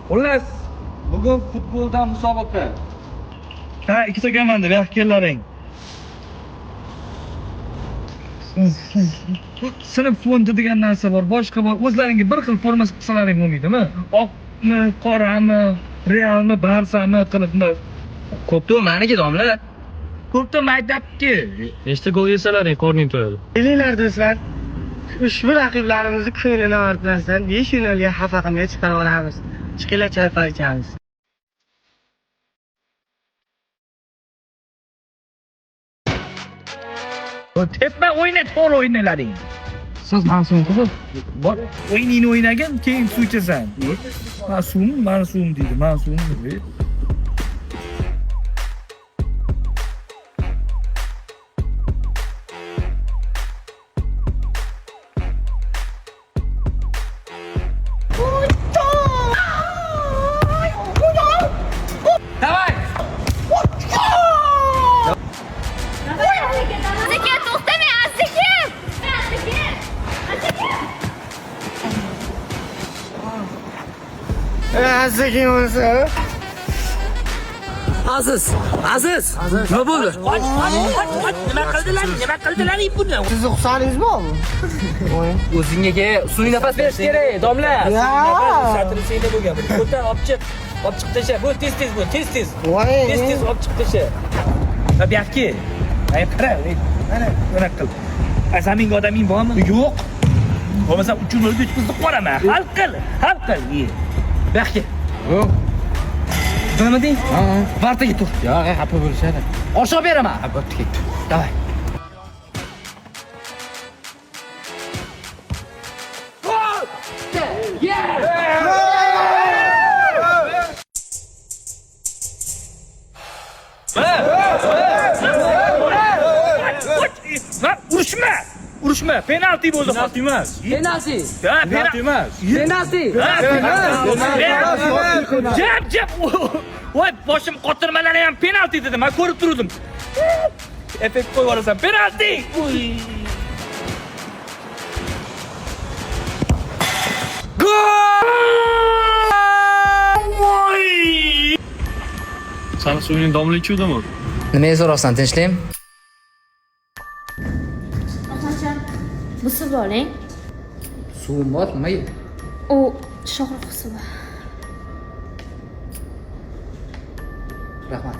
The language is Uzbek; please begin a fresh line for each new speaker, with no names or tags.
Xullas, bugun futboldan musobaqa.
Ha, ikkita komanda, bu yoqqa kellaring. Sinf fondi degan narsa bor, boshqa bor. O'zlaringga bir xil forma qilsalaring bo'lmaydimi? Oqmi, qorami, Realmi, Barsami qilibmi?
Ko'pda maniga domla.
Ko'pda maktabki.
Nechta gol yesalaring qorning to'yadi.
Kelinglar do'stlar. Ushbu raqiblarimizni ko'nglini ortmasdan 5 finalga xafa qilmay chiqara olamiz. Chiqinglar choy ichamiz.
Tepma o'yna, to'g'ri o'ynalaring. Siz ma'sum qilib, bor o'yiningni o'ynagin, keyin suv ichasan. Ma'sum deydi, ma'sum deydi.
Davay!
Azizga to'xtamang, Azizga!
Azizga bo'lsa.
Aziz. Nima bo'ldi?
Nima qildilaring buni?
Siz ruxsatingizmi?
O'zingga sun'iy nafas berish kerak, domla.
Satrisiga bo'lgan. Ko'tar olib chiq tasha. Bu tez bu, tez.
Voy.
Tez olib chiq tasha.
Va bu yoqqa. Ay qara, mana bunaqa qil. Asaminga odaming bormi? Yo'q. Bo'lmasa uchun o'ldik qizni qo'raman. Hal qil. Bu yoqqa.
Yo'q.
Nima deng?
Vartaga tur. Yo'q, xafa bo'lishadi. Oshib beraman. Bo'pti ketdi. Davay.
Urushma, penalti bo'ldi.
Penalti emas.
Penalti.
Ha,
Penalti emas.
Penalti.
Jab. Voy, boshim qotirmalari ham penalti dedi. Men ko'rib turdim. Effekt qo'yib olasan. Penalti. Gol!
Sani suvning domla ichuvdimi?
Nimaga so'raysan, tinchlikmi?
Otajon, bu suv oling.
Suvim bor, nimaga?
U sho'rroq suv.
Rahmat.